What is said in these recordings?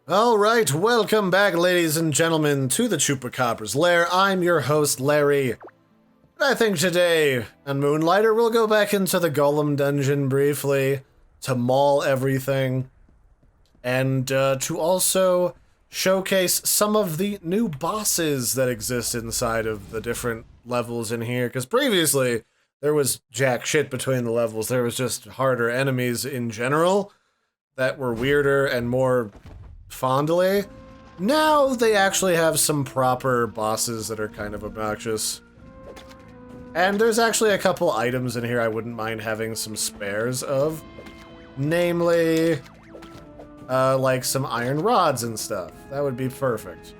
Alright, welcome back, ladies and gentlemen, to the Chupacabra's lair. I'm your host, Larry. I think today, on Moonlighter, we'll go back into the Golem Dungeon briefly, to maul everything, and to also showcase some of the new bosses that exist inside of the different levels in here, because previously, there was jack shit between the levels. There was just harder enemies in general that were weirder and more fondly. Now they actually have some proper bosses that are kind of obnoxious. And there's actually a couple items in here I wouldn't mind having some spares of. Namely, like some iron rods and stuff. That would be perfect.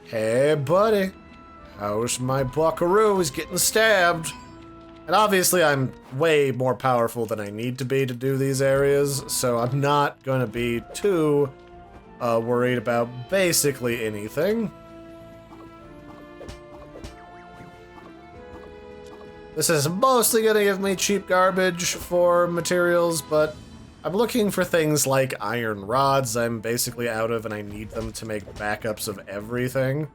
Hey, buddy. How's my buckaroo? He's getting stabbed. And obviously I'm way more powerful than I need to be to do these areas, so I'm not going to be too worried about basically anything. This is mostly going to give me cheap garbage for materials, but I'm looking for things like iron rods I'm basically out of and I need them to make backups of everything.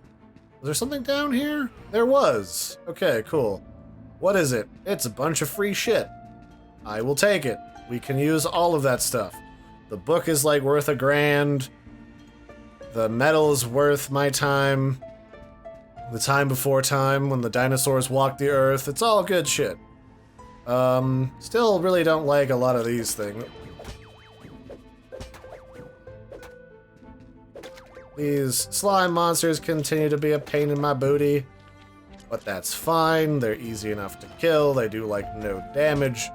Was there something down here? There was. Okay, cool. What is it? It's a bunch of free shit. I will take it. We can use all of that stuff. The book is like worth $1,000. The metal is worth my time. The time before time when the dinosaurs walked the earth. It's all good shit. Still really don't like a lot of these things. These slime monsters continue to be a pain in my booty. But that's fine, they're easy enough to kill, they do like no damage.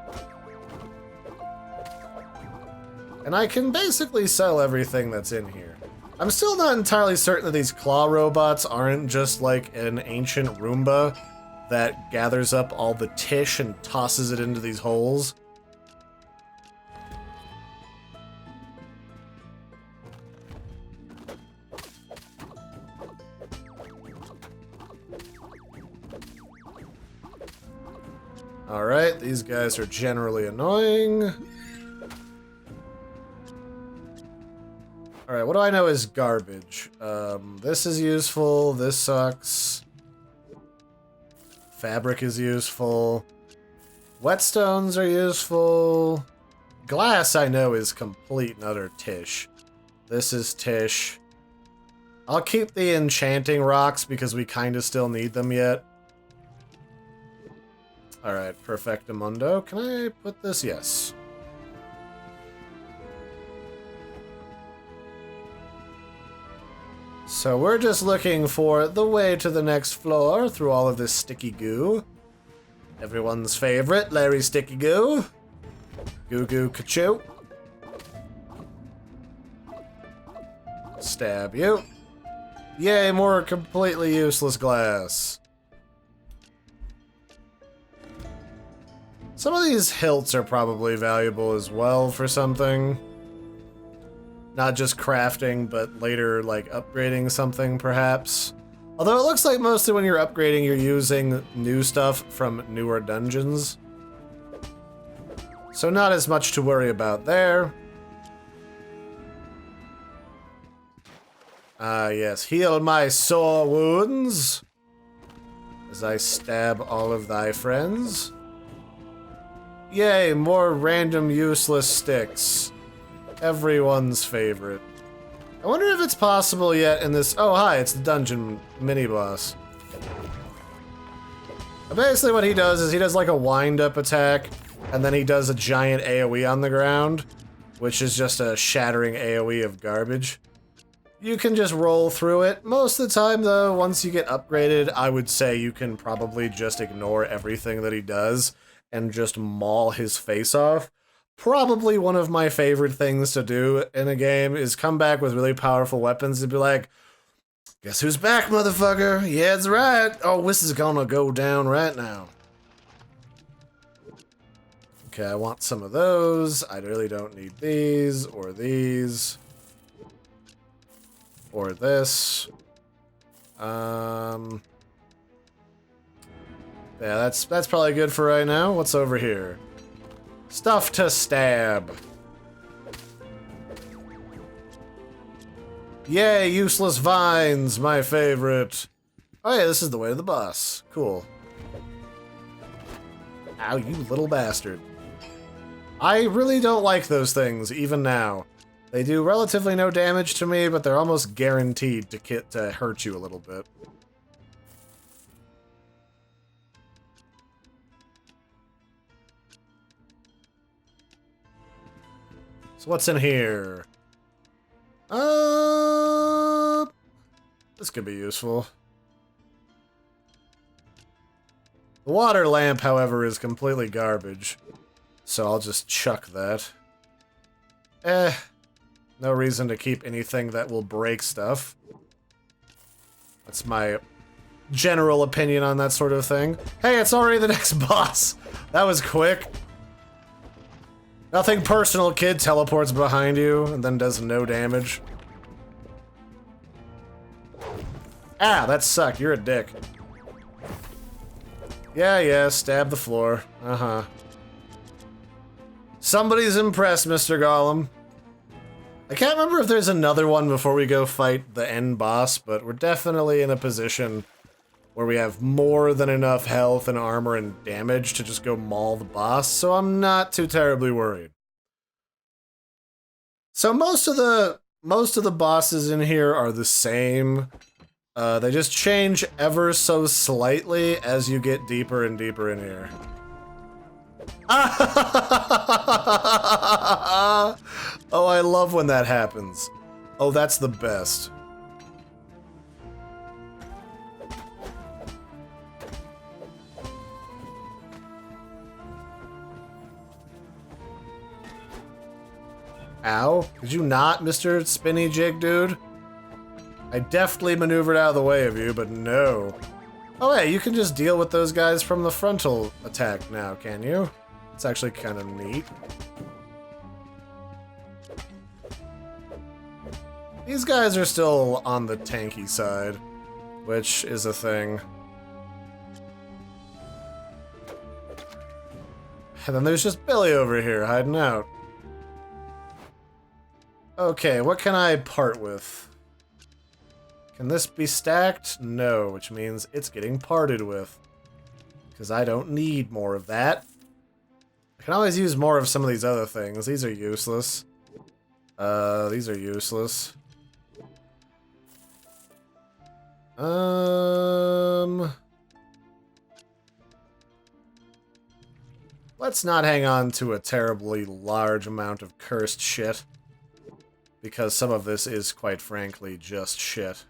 And I can basically sell everything that's in here. I'm still not entirely certain that these claw robots aren't just like an ancient Roomba that gathers up all the tish and tosses it into these holes. Alright, these guys are generally annoying. Alright, what do I know is garbage? This is useful, this sucks. Fabric is useful. Whetstones are useful. Glass I know is complete and utter tish. This is tish. I'll keep the enchanting rocks because we kinda still need them yet. Alright, perfectamundo. Can I put this? Yes. So we're just looking for the way to the next floor through all of this sticky goo. Everyone's favorite, Larry Sticky Goo. Goo Goo Kachoo. Stab you. Yay, more completely useless glass. Some of these hilts are probably valuable as well for something. Not just crafting, but later, like, upgrading something, perhaps. Although it looks like mostly when you're upgrading, you're using new stuff from newer dungeons. So not as much to worry about there. Ah, yes. Heal my sore wounds as I stab all of thy friends. Yay, more random useless sticks. Everyone's favorite. I wonder if it's possible yet in this... Oh, hi, it's the dungeon mini-boss. Basically what he does is he does like a wind-up attack, and then he does a giant AoE on the ground, which is just a shattering AoE of garbage. You can just roll through it. Most of the time, though, once you get upgraded, I would say you can probably just ignore everything that he does and just maul his face off. Probably one of my favorite things to do in a game is come back with really powerful weapons and be like, guess who's back, motherfucker? Yeah, that's right. Oh, this is gonna go down right now. Okay, I want some of those. I really don't need these, or these. Or this. Yeah, that's probably good for right now. What's over here? Stuff to stab. Yay, useless vines, my favorite. Oh yeah, this is the way to the boss. Cool. Ow, you little bastard. I really don't like those things, even now. They do relatively no damage to me, but they're almost guaranteed to hurt you a little bit. So what's in here? This could be useful. The water lamp, however, is completely garbage. So I'll just chuck that. No reason to keep anything that will break stuff. That's my general opinion on that sort of thing. Hey, it's already the next boss! That was quick. Nothing personal, kid. Teleports behind you and then does no damage. Ah, that sucked. You're a dick. Yeah, stab the floor. Uh-huh. Somebody's impressed, Mr. Golem. I can't remember if there's another one before we go fight the end boss, but we're definitely in a position where we have more than enough health and armor and damage to just go maul the boss, so I'm not too terribly worried. So most of the bosses in here are the same. They just change ever so slightly as you get deeper and deeper in here. Oh, I love when that happens. Oh, that's the best. Ow. Could you not, Mr. Spinny Jig Dude? I deftly maneuvered out of the way of you, but no. Oh, hey, you can just deal with those guys from the frontal attack now, can you? It's actually kind of neat. These guys are still on the tanky side, which is a thing. And then there's just Billy over here hiding out. Okay, what can I part with? Can this be stacked? No, which means it's getting parted with. Because I don't need more of that. I can always use more of some of these other things. These are useless. These are useless. Let's not hang on to a terribly large amount of cursed shit. Because some of this is, quite frankly, just shit.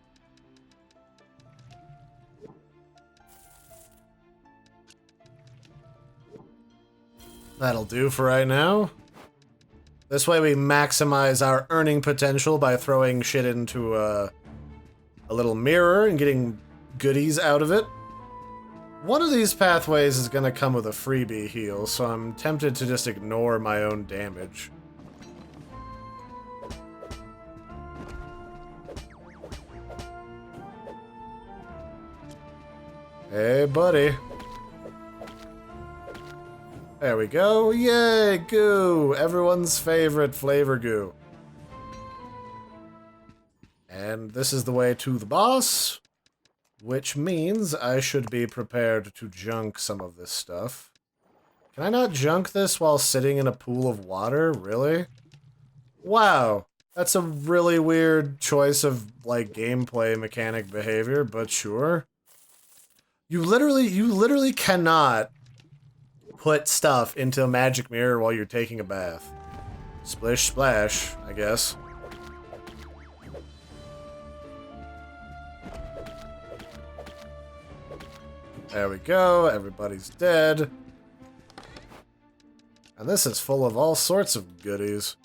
That'll do for right now. This way we maximize our earning potential by throwing shit into a little mirror and getting goodies out of it. One of these pathways is gonna come with a freebie heal, so I'm tempted to just ignore my own damage. Hey, buddy. There we go. Yay, goo! Everyone's favorite flavor goo. And this is the way to the boss, which means I should be prepared to junk some of this stuff. Can I not junk this while sitting in a pool of water? Really? Wow. That's a really weird choice of, like, gameplay mechanic behavior, but sure. You literally cannot put stuff into a magic mirror while you're taking a bath. Splish splash, I guess. There we go, everybody's dead. And this is full of all sorts of goodies.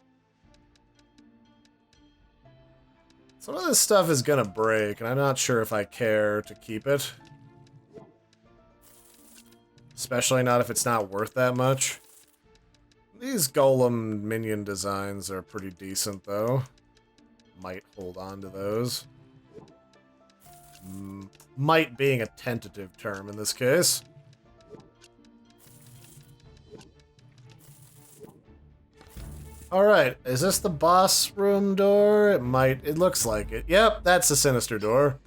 Some of this stuff is gonna break, and I'm not sure if I care to keep it. Especially not if it's not worth that much. These golem minion designs are pretty decent, though. Might hold on to those. Might being a tentative term in this case. Alright, is this the boss room door? It looks like it. Yep, that's the sinister door.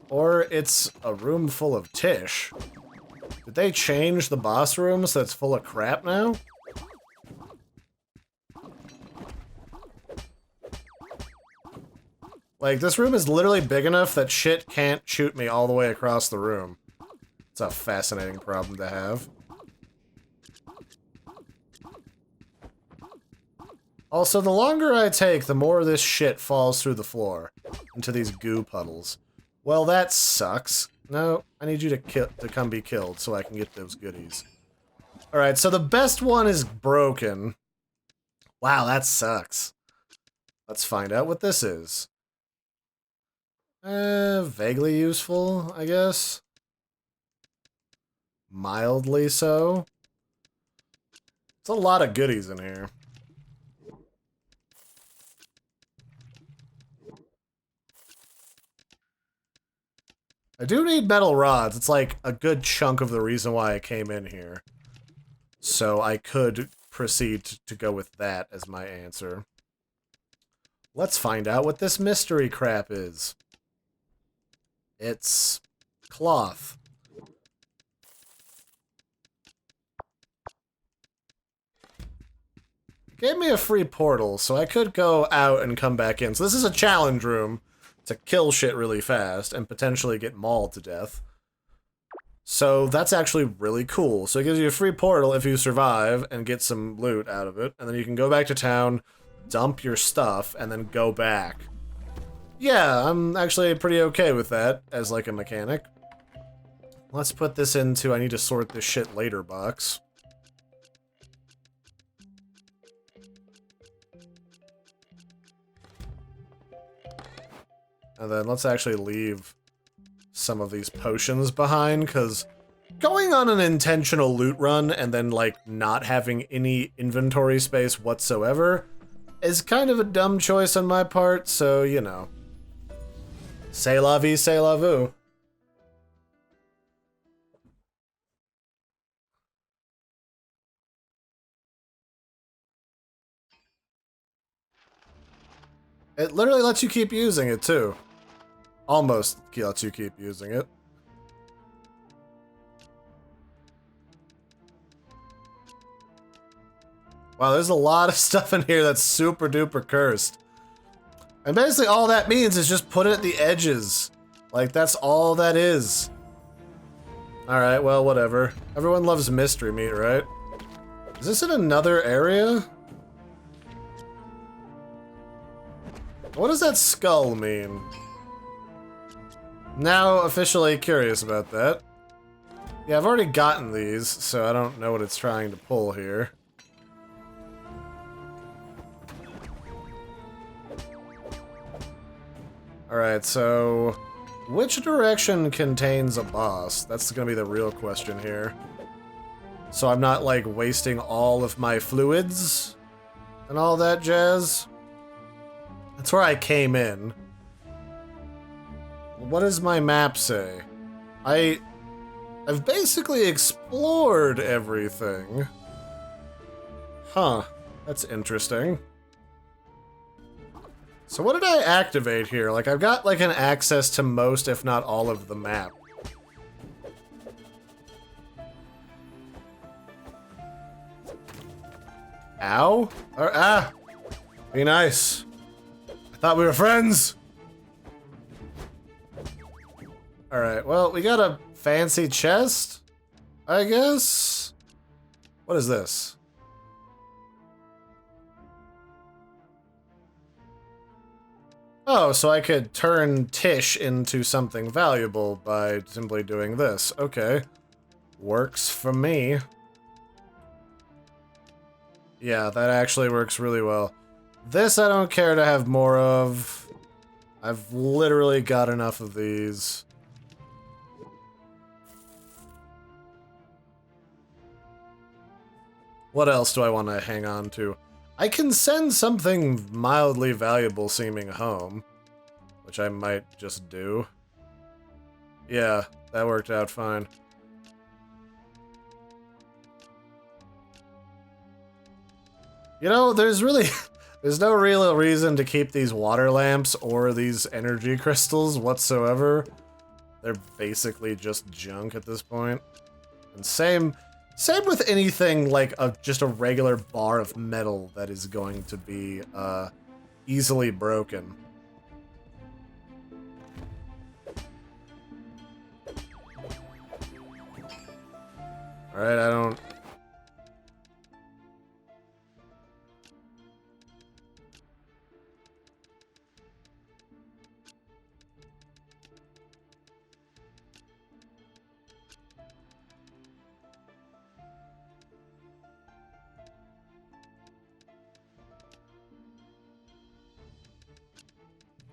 Or it's a room full of Tish. Did they change the boss room so it's full of crap now? Like, this room is literally big enough that shit can't shoot me all the way across the room. It's a fascinating problem to have. Also, the longer I take, the more this shit falls through the floor into these goo puddles. Well, that sucks. No, I need you to come be killed so I can get those goodies. Alright, so the best one is broken. Wow, that sucks. Let's find out what this is. Vaguely useful, I guess. Mildly so. It's a lot of goodies in here. I do need metal rods. It's like a good chunk of the reason why I came in here. So I could proceed to go with that as my answer. Let's find out what this mystery crap is. It's cloth. It gave me a free portal, so I could go out and come back in. So this is a challenge room to kill shit really fast and potentially get mauled to death. So that's actually really cool. So it gives you a free portal if you survive and get some loot out of it, and then you can go back to town, dump your stuff, and then go back. Yeah, I'm actually pretty okay with that as like a mechanic. Let's put this into I need to sort this shit later box. And then let's actually leave some of these potions behind, because going on an intentional loot run and then, like, not having any inventory space whatsoever is kind of a dumb choice on my part, so, you know. C'est la vie, c'est la vous. It literally lets you keep using it, too. Almost lets you keep using it. Wow, there's a lot of stuff in here that's super duper cursed. And basically all that means is just put it at the edges. Like, that's all that is. Alright, well, whatever. Everyone loves mystery meat, right? Is this in another area? What does that skull mean? Now officially curious about that. Yeah, I've already gotten these, so I don't know what it's trying to pull here. Alright, so which direction contains a boss? That's gonna be the real question here. So I'm not, like, wasting all of my fluids and all that jazz. That's where I came in. What does my map say? I've basically explored everything. Huh, that's interesting. So what did I activate here? Like, I've got, like, an access to most, if not all, of the map. Ow? Or, ah! Be nice. I thought we were friends! Alright, well, we got a fancy chest, I guess? What is this? Oh, so I could turn Tish into something valuable by simply doing this. Okay. Works for me. Yeah, that actually works really well. This I don't care to have more of. I've literally got enough of these. What else do I want to hang on to? I can send something mildly valuable seeming home, which I might just do. Yeah, that worked out fine. You know, there's really... there's no real reason to keep these water lamps or these energy crystals whatsoever. They're basically just junk at this point. And same with anything like just a regular bar of metal that is going to be easily broken. Alright, I don't...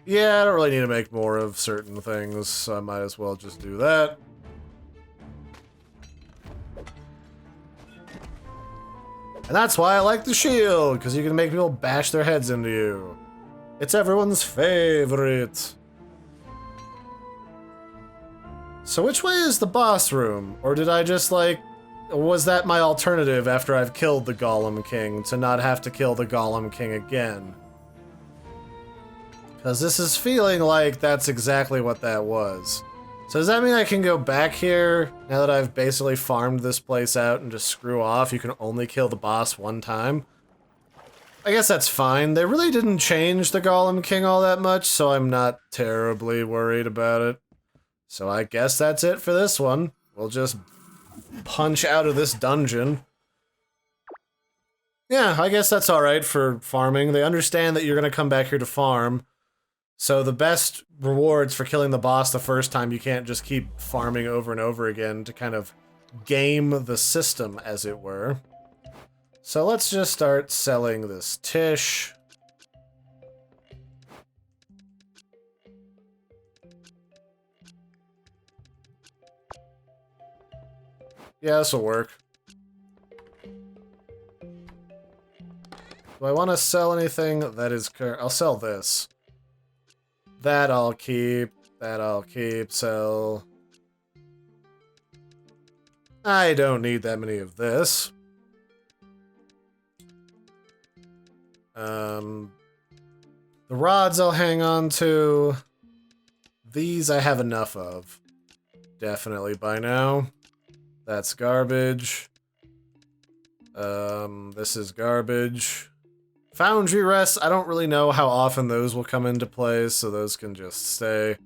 Yeah, I don't really need to make more of certain things, so I might as well just do that. And that's why I like the shield, because you can make people bash their heads into you. It's everyone's favorite. So which way is the boss room? Or did I just, like... was that my alternative after I've killed the Golem King, to not have to kill the Golem King again? Because this is feeling like that's exactly what that was. So does that mean I can go back here, now that I've basically farmed this place out, and just screw off? You can only kill the boss one time? I guess that's fine. They really didn't change the Golem King all that much, so I'm not terribly worried about it. So I guess that's it for this one. We'll just punch out of this dungeon. Yeah, I guess that's alright for farming. They understand that you're gonna come back here to farm. So the best rewards for killing the boss the first time, you can't just keep farming over and over again to kind of game the system, as it were. So let's just start selling this Tish. Yeah, this'll work. Do I want to sell anything that is... I'll sell this. That I'll keep. That I'll keep. Sell. I don't need that many of this. The rods I'll hang on to. These I have enough of. Definitely by now. That's garbage. This is garbage. Foundry rests, I don't really know how often those will come into play, so those can just stay.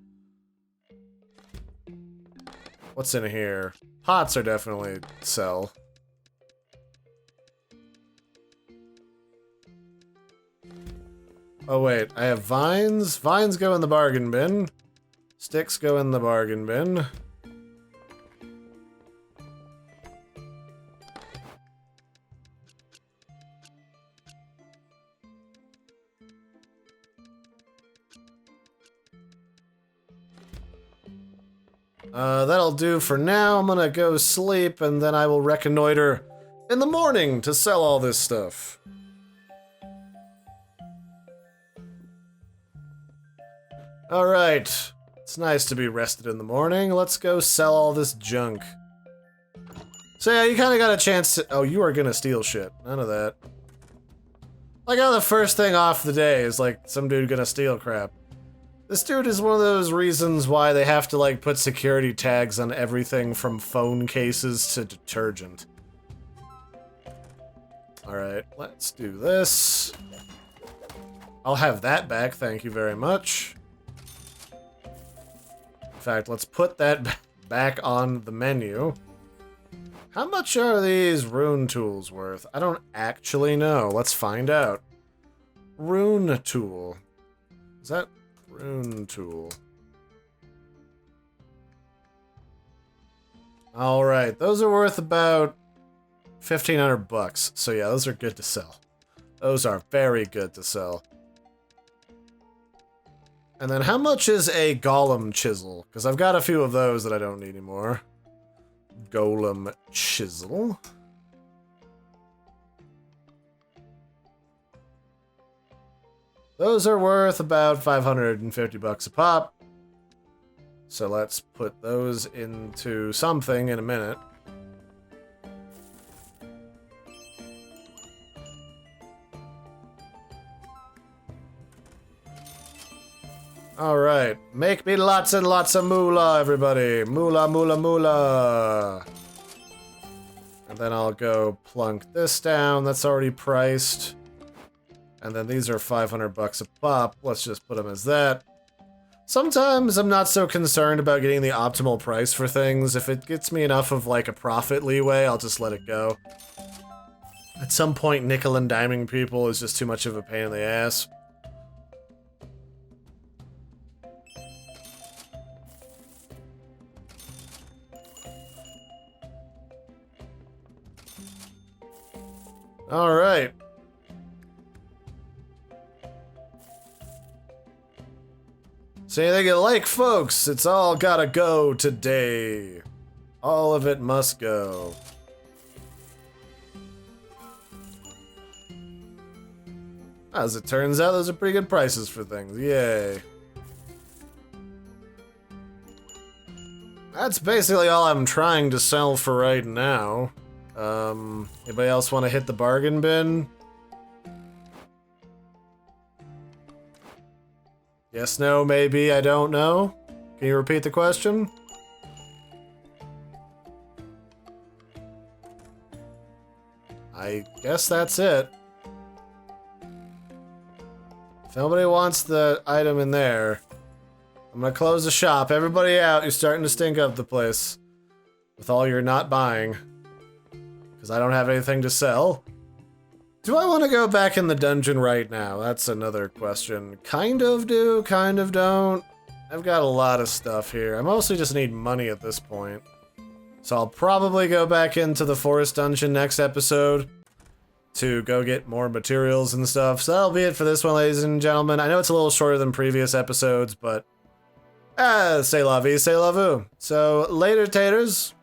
What's in here? Pots are definitely sell. Oh wait, I have vines. Vines go in the bargain bin. Sticks go in the bargain bin. That'll do for now. I'm gonna go sleep, and then I will reconnoiter in the morning to sell all this stuff. Alright. It's nice to be rested in the morning. Let's go sell all this junk. So yeah, you kinda got a chance to- oh, you are gonna steal shit. None of that. Like how the first thing off the day is like some dude gonna steal crap. This dude is one of those reasons why they have to, like, put security tags on everything from phone cases to detergent. Alright, let's do this. I'll have that back, thank you very much. In fact, let's put that back on the menu. How much are these rune tools worth? I don't actually know. Let's find out. Rune tool. Is that... Rune tool. Alright, those are worth about 1,500 bucks. So yeah, those are good to sell. Those are very good to sell. And then how much is a golem chisel? Because I've got a few of those that I don't need anymore. Golem chisel. Those are worth about 550 bucks a pop. So let's put those into something in a minute. Alright, make me lots and lots of moolah, everybody. Moolah, moolah, moolah. And then I'll go plunk this down, that's already priced. And then these are 500 bucks a pop, let's just put them as that. Sometimes I'm not so concerned about getting the optimal price for things. If it gets me enough of like a profit leeway, I'll just let it go. At some point, nickel and diming people is just too much of a pain in the ass. All right. So anything you like, folks? It's all gotta go today. All of it must go. As it turns out, those are pretty good prices for things. Yay. That's basically all I'm trying to sell for right now. Anybody else want to hit the bargain bin? Yes, no, maybe, I don't know. Can you repeat the question? I guess that's it. If nobody wants the item in there, I'm gonna close the shop. Everybody out, you're starting to stink up the place. With all your not buying. Because I don't have anything to sell. Do I want to go back in the dungeon right now? That's another question. Kind of do, kind of don't. I've got a lot of stuff here. I mostly just need money at this point. So I'll probably go back into the forest dungeon next episode to go get more materials and stuff. So that'll be it for this one, ladies and gentlemen. I know it's a little shorter than previous episodes, but c'est la vie, c'est la vu. So later, taters.